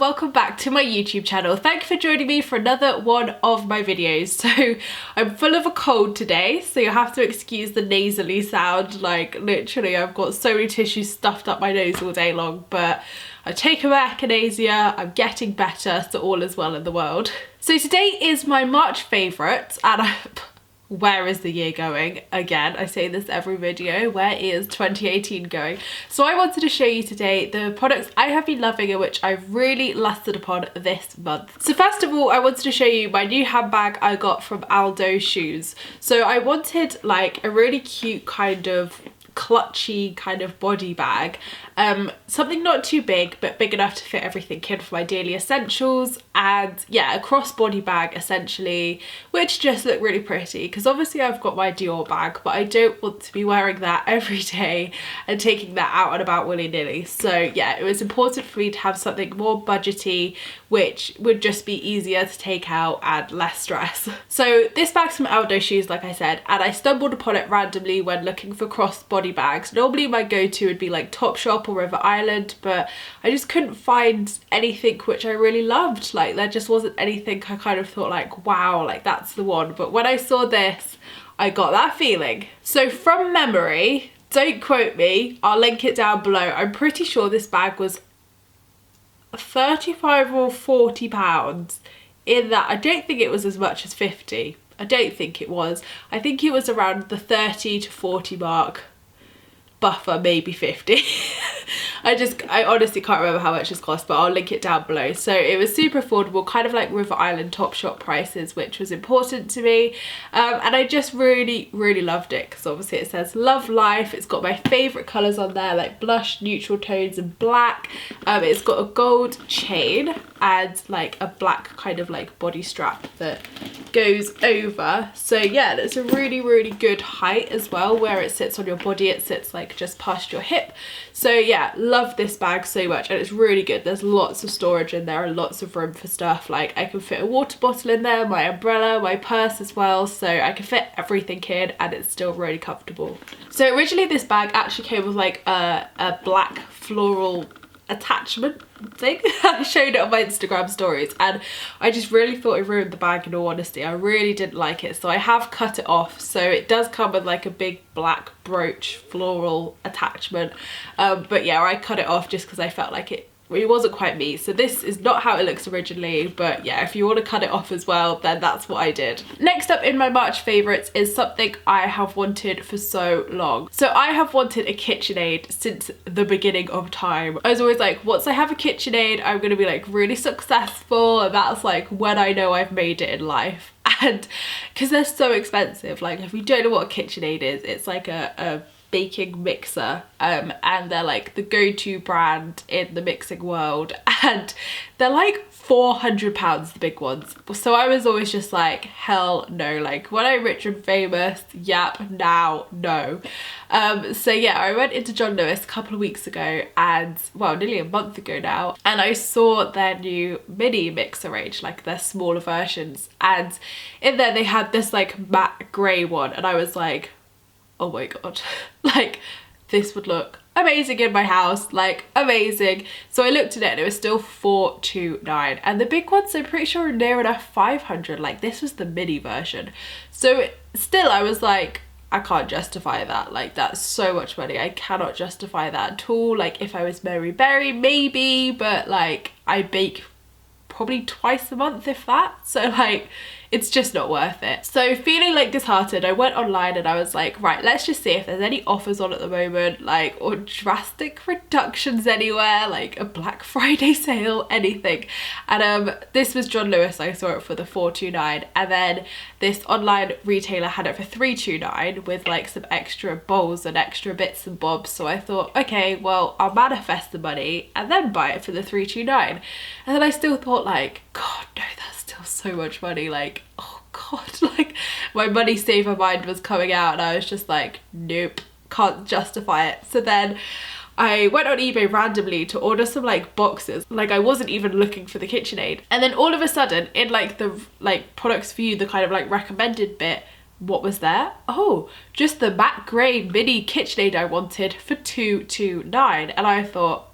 welcome back to my YouTube channel. Thank you for joining me for another one of my videos. So I'm full of a cold today, so you'll have to excuse the nasally sound. Like literally I've got so many tissues stuffed up my nose all day long, but I've taken my echinacea, I'm getting better, so all is well in the world. So today is my March favourites, and where is the year going? Again, I say this every video, where is 2018 going? So I wanted to show you today the products I have been loving and which I've really lusted upon this month. So first of all, I wanted to show you my new handbag I got from Aldo shoes. So I wanted like a really cute kind of clutchy kind of body bag, something not too big but big enough to fit everything in for my daily essentials, and yeah, a crossbody bag essentially, which just looked really pretty because obviously I've got my Dior bag, but I don't want to be wearing that every day and taking that out and about willy-nilly. So yeah, it was important for me to have something more budgety which would just be easier to take out and less stress. So this bag's from Aldo shoes, like I said, and I stumbled upon it randomly when looking for crossbody bags. Normally my go-to would be like Topshop or River Island, but I just couldn't find anything which I really loved. Like there just wasn't anything I kind of thought like, wow, like that's the one. But when I saw this, I got that feeling. So from memory, don't quote me, I'll link it down below, I'm pretty sure this bag was 35 or 40 pounds. In that, I don't think it was as much as 50. I don't think it was. I think it was around the 30 to 40 mark. Buffer, maybe 50. I honestly can't remember how much this cost, but I'll link it down below. So it was super affordable, kind of like River Island Topshop prices, which was important to me, and I just really loved it because obviously it says love life. It's got my favourite colours on there, like blush, neutral tones and black. It's got a gold chain and like a black kind of like body strap that goes over. So yeah, it's a really good height as well. Where it sits on your body, it sits like just past your hip. So yeah, love this bag so much, and it's really good. There's lots of storage in there and lots of room for stuff. Like I can fit a water bottle in there, my umbrella, my purse as well, so I can fit everything in and it's still really comfortable. So originally this bag actually came with like a black floral attachment thing. I showed it on my Instagram stories and I just really thought it ruined the bag, in all honesty. I really didn't like it, so I have cut it off. So it does come with like a big black brooch floral attachment, but yeah, I cut it off just because I felt like it wasn't quite me. So this is not how it looks originally, but yeah, if you want to cut it off as well, then that's what I did. Next up in my March favourites is something I have wanted for so long. So I have wanted a KitchenAid since the beginning of time. I was always like, once I have a KitchenAid, I'm going to be like really successful, and that's like when I know I've made it in life. And because they're so expensive, like if you don't know what a KitchenAid is, it's like a baking mixer, and they're like the go-to brand in the mixing world, and they're like £400, the big ones. So I was always just like, hell no, like when I'm rich and famous, yep, now no. So yeah, I went into John Lewis a couple of weeks ago, and well, nearly a month ago now, and I saw their new mini mixer range, like their smaller versions, and in there they had this like matte grey one, and I was like, oh my god, like this would look amazing in my house, like amazing. So I looked at it and it was still £429, and the big ones I'm pretty sure are near enough 500. Like this was the mini version. So still I was like, I can't justify that. Like that's so much money. I cannot justify that at all. Like if I was Mary Berry, maybe, but like I bake probably twice a month, if that. So like it's just not worth it. So feeling like disheartened, I went online and I was like, right, let's just see if there's any offers on at the moment, like, or drastic reductions anywhere, like a Black Friday sale, anything. And this was John Lewis. I saw it for the £429, and then this online retailer had it for £329 with like some extra bowls and extra bits and bobs. So I thought, okay, well, I'll manifest the money and then buy it for the £329. And then I still thought like, god no, that's still so much money. Like, oh god, like my money saver mind was coming out and I was just like, nope, can't justify it. So then I went on eBay randomly to order some like boxes. Like I wasn't even looking for the KitchenAid, and then all of a sudden in like the like products view, the kind of like recommended bit, what was there? Oh, just the matte grey mini KitchenAid I wanted for £229. And I thought,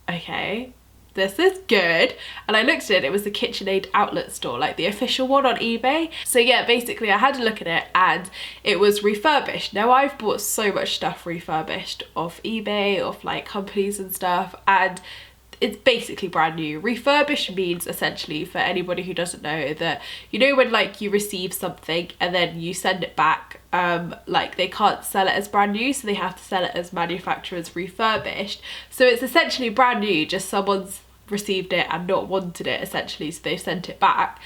okay, this is good. And I looked at it, it was the KitchenAid outlet store, like the official one on eBay. So yeah, basically I had a look at it and it was refurbished. Now I've bought so much stuff refurbished off eBay, off like companies and stuff, and it's basically brand new. Refurbished means essentially, for anybody who doesn't know, that you know when like you receive something and then you send it back, like they can't sell it as brand new, so they have to sell it as manufacturer's refurbished. So it's essentially brand new, just someone's received it and not wanted it essentially, so they've sent it back.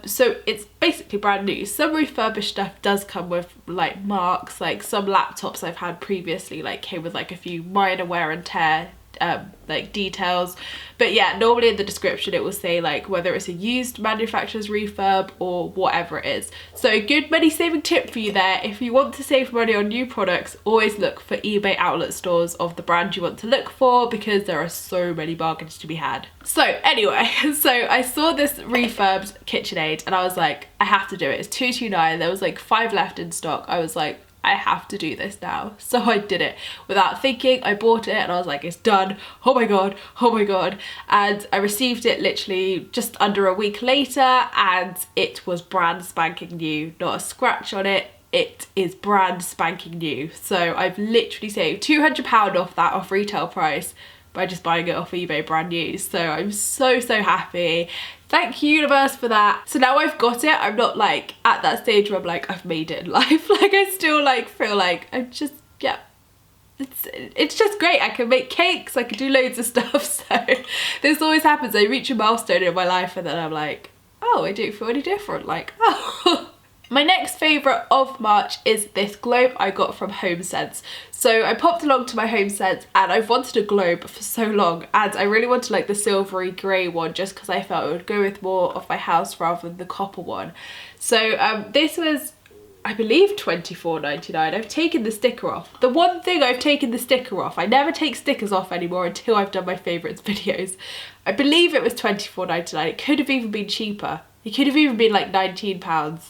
So it's basically brand new. Some refurbished stuff does come with like marks, like some laptops I've had previously like came with like a few minor wear and tear like details, but yeah, normally in the description it will say like whether it's a used manufacturer's refurb or whatever it is. So good money saving tip for you there. If you want to save money on new products, always look for eBay outlet stores of the brand you want to look for, because there are so many bargains to be had. So anyway, so I saw this refurbed KitchenAid and I was like, I have to do it. It's $229. There was like 5 left in stock. I was like, I have to do this now. So I did it without thinking. I bought it and I was like, it's done. Oh my god, oh my god. And I received it literally just under a week later and it was brand spanking new, not a scratch on it. It is brand spanking new. So I've literally saved £200 off that, off retail price, by just buying it off eBay brand new. So I'm so happy. Thank you, universe, for that. So now I've got it, I'm not like at that stage where I'm like, I've made it in life. Like I still like feel like I'm just, yeah, it's just great. I can make cakes, I can do loads of stuff. So this always happens. I reach a milestone in my life and then I'm like, oh, I don't feel any different. Like, oh. My next favourite of March is this globe I got from HomeSense. So I popped along to my HomeSense and I've wanted a globe for so long, and I really wanted like the silvery grey one just because I felt it would go with more of my house rather than the copper one. So this was, I believe, £24.99. I've taken the sticker off. The one thing I've taken the sticker off, I never take stickers off anymore until I've done my favourites videos. I believe it was £24.99. It could have even been cheaper. It could have even been like £19.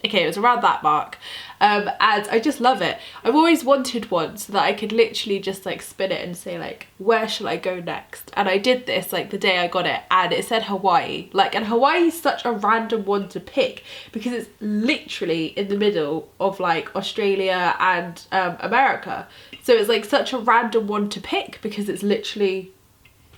Okay, it was around that mark, and I just love it. I've always wanted one so that I could literally just like spin it and say like, where shall I go next? And I did this like the day I got it and it said Hawaii. Like, and Hawaii is such a random one to pick because it's literally in the middle of like Australia and America. So it's like such a random one to pick because it's literally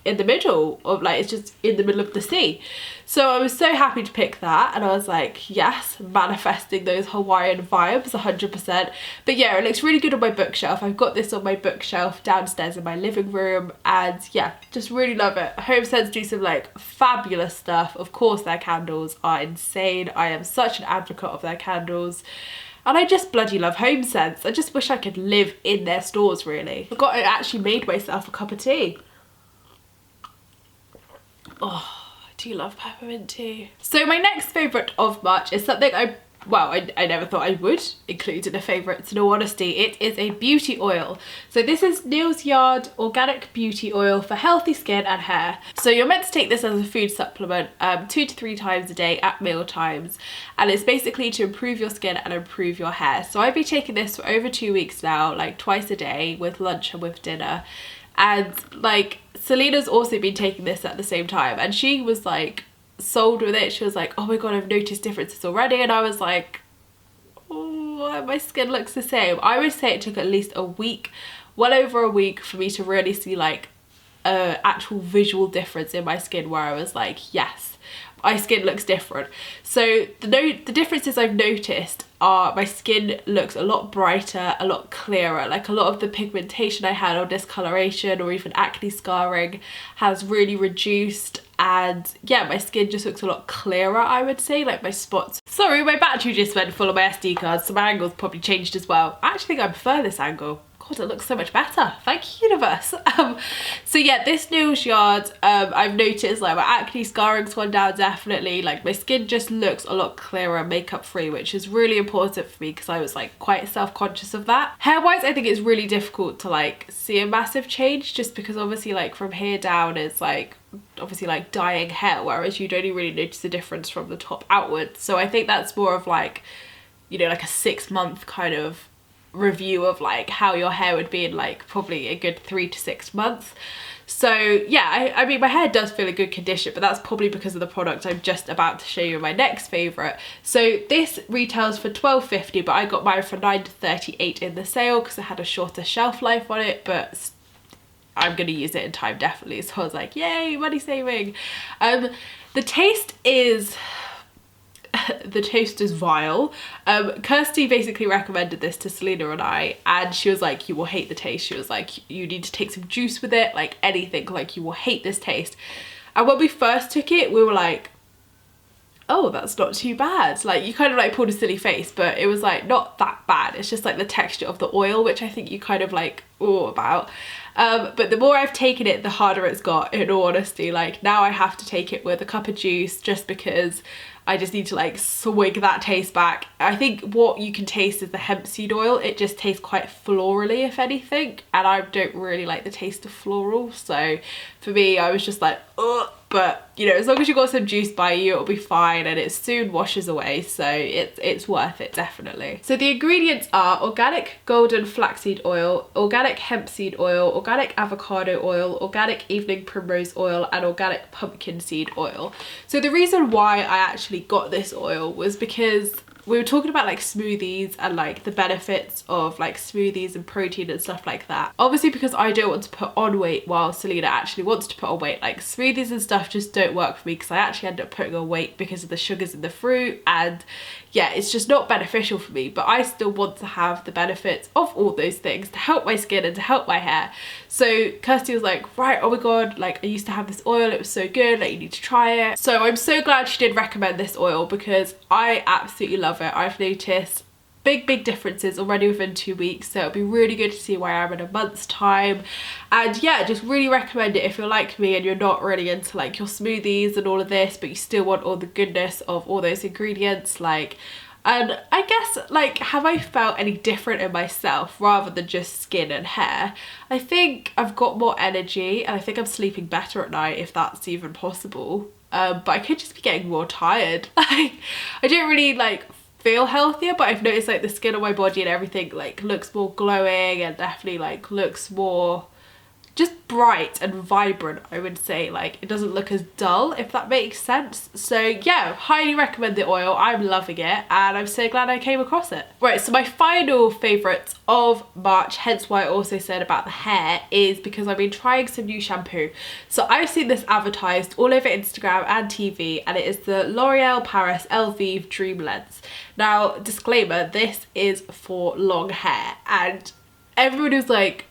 in the middle of like, it's just in the middle of the sea. So I was so happy to pick that and I was like, yes, manifesting those Hawaiian vibes 100%. But yeah, it looks really good on my bookshelf. I've got this on my bookshelf downstairs in my living room and yeah, just really love it. HomeSense do some like fabulous stuff. Of course their candles are insane. I am such an advocate of their candles. And I just bloody love HomeSense. I just wish I could live in their stores really. I forgot I actually made myself a cup of tea. Oh, I do love peppermint tea. So my next favourite of March is something I never thought I would include in a favourites, in all honesty. It is a beauty oil. So this is Neals Yard Organic Beauty Oil for healthy skin and hair. So you're meant to take this as a food supplement 2 to 3 times a day at meal times. And it's basically to improve your skin and improve your hair. So I've been taking this for over 2 weeks now, like twice a day with lunch and with dinner. And like Selena's also been taking this at the same time and she was like sold with it. She was like, oh my god, I've noticed differences already. And I was like, oh, my skin looks the same. I would say it took at least a week, well over a week, for me to really see like an actual visual difference in my skin where I was like, yes, my skin looks different. So the differences I've noticed are my skin looks a lot brighter, a lot clearer. Like a lot of the pigmentation I had or discoloration or even acne scarring has really reduced, and yeah, my skin just looks a lot clearer, I would say. Like my spots. Sorry, my battery just went full of my SD cards, so my angle's probably changed as well. I actually think I prefer this angle. God, it looks so much better. Thank you, universe. So yeah, this Neals Yard, I've noticed like my acne scarring's gone down definitely. Like my skin just looks a lot clearer, makeup free, which is really important for me because I was like quite self-conscious of that. Hair wise, I think it's really difficult to like see a massive change just because obviously like from here down is like obviously like dyeing hair, whereas you'd only really notice the difference from the top outwards. So I think that's more of like, you know, like a 6 month kind of review of like how your hair would be in like probably a good 3 to 6 months. So yeah, I mean my hair does feel in good condition, but that's probably because of the product I'm just about to show you my next favourite. So this retails for £12.50, but I got mine for £9.38 in the sale because it had a shorter shelf life on it, but I'm gonna use it in time definitely, so I was like, yay, money saving. The taste is vile. Kirsty basically recommended this to Selena and I, and she was like, you will hate the taste. She was like, you need to take some juice with it, like anything, like you will hate this taste. And when we first took it, we were like, oh, that's not too bad. Like you kind of like pulled a silly face, but it was like not that bad. It's just like the texture of the oil, which I think you kind of like about. But the more I've taken it, the harder it's got, in all honesty. Like now I have to take it with a cup of juice just because I just need to like swig that taste back. I think what you can taste is the hemp seed oil. It just tastes quite florally, if anything, and I don't really like the taste of floral. So for me, I was just like, ugh. But you know, as long as you got some juice by you, it'll be fine, and it soon washes away, so it's worth it, definitely. So the ingredients are organic golden flaxseed oil, organic hemp seed oil, organic avocado oil, organic evening primrose oil, and organic pumpkin seed oil. So the reason why I actually got this oil was because we were talking about like smoothies and like the benefits of like smoothies and protein and stuff like that. Obviously because I don't want to put on weight while Selena actually wants to put on weight, like smoothies and stuff just don't work for me because I actually end up putting on weight because of the sugars in the fruit, and yeah, it's just not beneficial for me. But I still want to have the benefits of all those things to help my skin and to help my hair. So Kirsty was like, right, oh my god, like I used to have this oil, it was so good, like you need to try it. So I'm so glad she did recommend this oil because I absolutely love it. I've noticed big differences already within 2 weeks, so it'll be really good to see where I am in a month's time. And yeah, just really recommend it if you're like me and you're not really into like your smoothies and all of this, but you still want all the goodness of all those ingredients. Like, and I guess like, have I felt any different in myself rather than just skin and hair? I think I've got more energy, and I think I'm sleeping better at night, if that's even possible. But I could just be getting more tired. Like I don't really like feel healthier, but I've noticed like the skin on my body and everything like looks more glowing and definitely like looks more just bright and vibrant, I would say. Like it doesn't look as dull, if that makes sense. So yeah, highly recommend the oil. I'm loving it and I'm so glad I came across it. Right, so my final favourites of March, hence why I also said about the hair, is because I've been trying some new shampoo. So I've seen this advertised all over Instagram and TV, and it is the L'Oreal Paris Elvive Dream Lens. Now, disclaimer, this is for long hair, and everyone is like,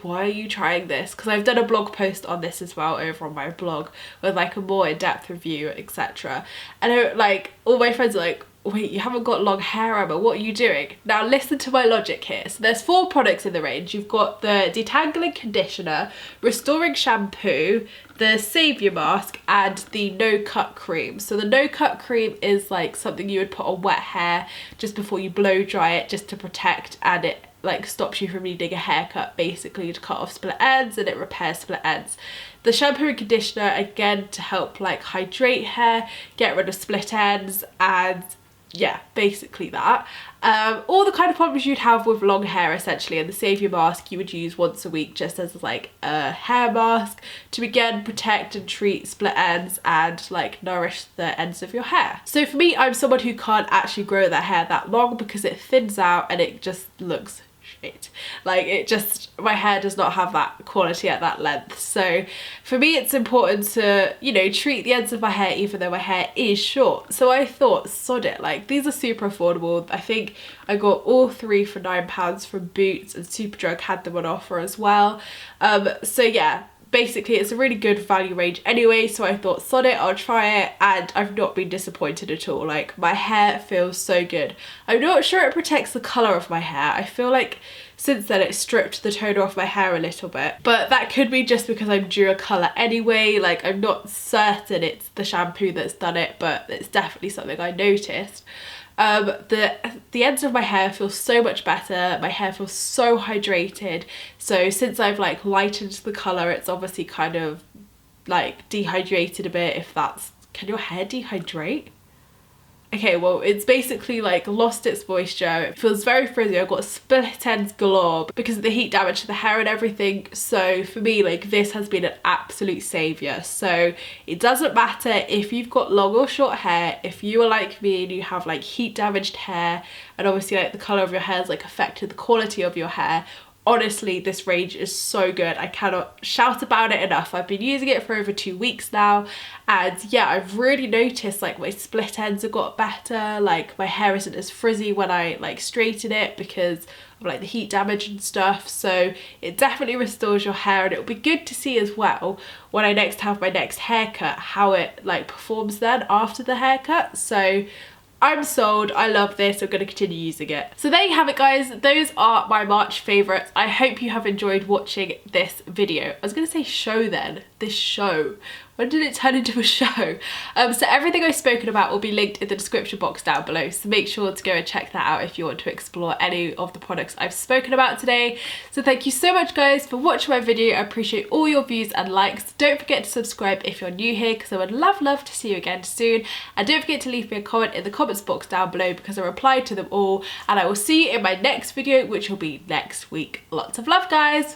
why are you trying this? Because I've done a blog post on this as well over on my blog with like a more in-depth review, etc. And like all my friends are like, wait, you haven't got long hair, Emma, what are you doing? Now listen to my logic here. So there's 4 products in the range. You've got the detangling conditioner, restoring shampoo, the saviour mask, and the no cut cream. So the no cut cream is like something you would put on wet hair just before you blow dry it, just to protect, and it like stops you from needing a haircut, basically to cut off split ends, and it repairs split ends. The shampoo and conditioner, again, to help like hydrate hair, get rid of split ends, and yeah, basically that. All the kind of problems you'd have with long hair essentially. And the saviour mask you would use once a week just as like a hair mask to again protect and treat split ends and like nourish the ends of your hair. So for me, I'm someone who can't actually grow their hair that long because it thins out and it just looks shit. Like it just, my hair does not have that quality at that length. So for me it's important to, you know, treat the ends of my hair even though my hair is short. So I thought, sod it, like these are super affordable. I think I got all 3 for £9 from Boots, and Superdrug had them on offer as well. So yeah, basically it's a really good value range anyway, so I thought, sod it, I'll try it, and I've not been disappointed at all. Like my hair feels so good. I'm not sure it protects the colour of my hair. I feel like since then it stripped the toner off my hair a little bit, but that could be just because I'm due a colour anyway. Like I'm not certain it's the shampoo that's done it, but it's definitely something I noticed. The ends of my hair feel so much better. My hair feels so hydrated. So since I've like lightened the colour, it's obviously kind of like dehydrated a bit, if that's, can your hair dehydrate? Okay, well, it's basically like lost its moisture. It feels very frizzy. I've got split ends galore because of the heat damage to the hair and everything. So for me, like, this has been an absolute savior. So it doesn't matter if you've got long or short hair, if you are like me and you have like heat damaged hair, and obviously like the color of your hair has like affected the quality of your hair. Honestly, this range is so good. I cannot shout about it enough. I've been using it for over 2 weeks now, and yeah, I've really noticed like my split ends have got better, like my hair isn't as frizzy when I like straighten it because of like the heat damage and stuff. So it definitely restores your hair, and it'll be good to see as well when I next have my next haircut how it like performs then after the haircut. So I'm sold. I love this. I'm going to continue using it. So there you have it, guys. Those are my March favourites. I hope you have enjoyed watching this video. I was going to say show then. This show. When did it turn into a show? So everything I've spoken about will be linked in the description box down below. So make sure to go and check that out if you want to explore any of the products I've spoken about today. So thank you so much, guys, for watching my video. I appreciate all your views and likes. Don't forget to subscribe if you're new here, because I would love to see you again soon. And don't forget to leave me a comment in the comments box down below, because I replied to them all. And I will see you in my next video, which will be next week. Lots of love, guys.